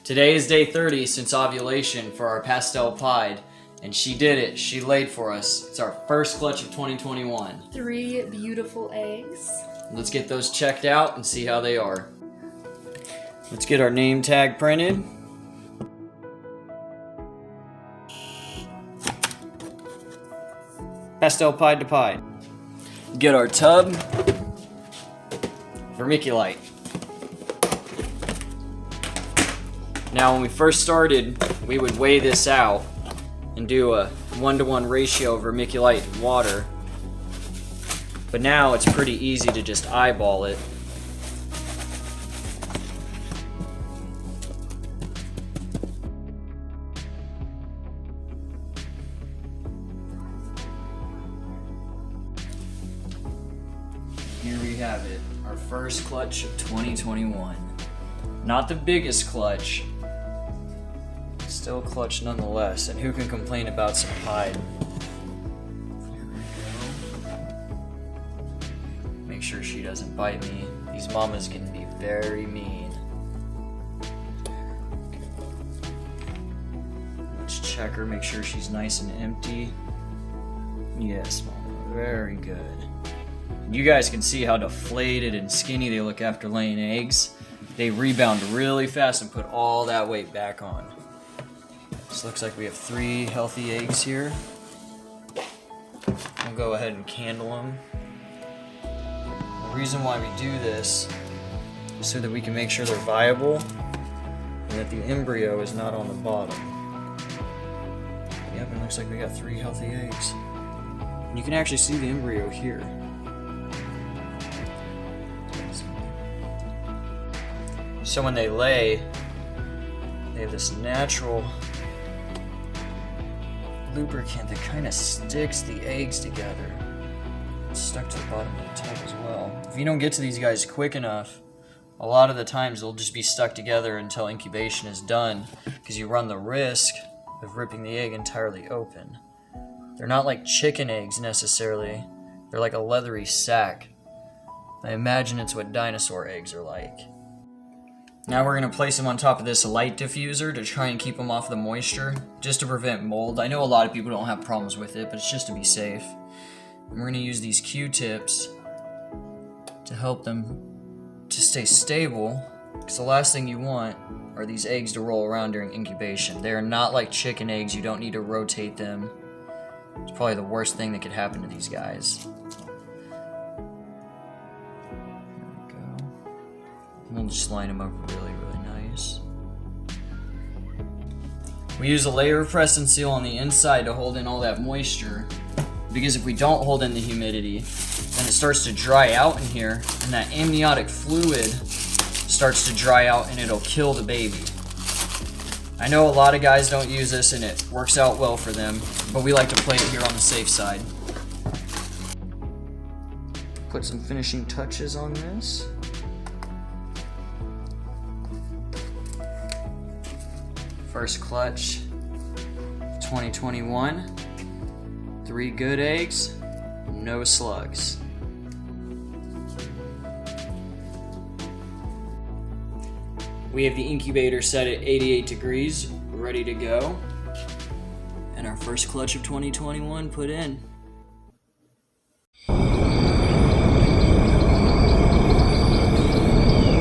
Today is day 30 since ovulation for our pastel pied, and she did it. She laid for us. It's our first clutch of 2021. 3 beautiful eggs. Let's get those checked out and see how they are. Let's get our name tag printed. Pastel pied to pied. Get our tub. Vermiculite. Now when we first started, we would weigh this out and do a 1-to-1 ratio of vermiculite and water. But now it's pretty easy to just eyeball it. Here we have it, our first clutch of 2021. Not the biggest clutch, still clutch nonetheless, and who can complain about some pied? Make sure she doesn't bite me. These mamas can be very mean. Let's check her, make sure she's nice and empty. Yes, mama, very good. You guys can see how deflated and skinny they look after laying eggs. They rebound really fast and put all that weight back on. This looks like we have 3 healthy eggs here. We'll go ahead and candle them. The reason why we do this is so that we can make sure they're viable and that the embryo is not on the bottom. Yep, it looks like we got 3 healthy eggs. And you can actually see the embryo here. So when they lay, they have this natural lubricant that kind of sticks the eggs together. It's stuck to the bottom of the tub as well. If you don't get to these guys quick enough, a lot of the times they'll just be stuck together until incubation is done, because you run the risk of ripping the egg entirely open. They're not like chicken eggs necessarily. They're like a leathery sack. I imagine it's what dinosaur eggs are like. Now we're going to place them on top of this light diffuser to try and keep them off the moisture, just to prevent mold. I know a lot of people don't have problems with it, but it's just to be safe. And we're going to use these Q-tips to help them to stay stable, because the last thing you want are these eggs to roll around during incubation. They are not like chicken eggs. You don't need to rotate them. It's probably the worst thing that could happen to these guys. We'll just line them up really nice. We use a layer of press and seal on the inside to hold in all that moisture, because if we don't hold in the humidity, then it starts to dry out in here, and that amniotic fluid starts to dry out and it'll kill the baby. I know a lot of guys don't use this and it works out well for them, but we like to play it here on the safe side. Put some finishing touches on this. First clutch, 2021. 3 good eggs, no slugs. We have the incubator set at 88 degrees, ready to go. And our first clutch of 2021 put in.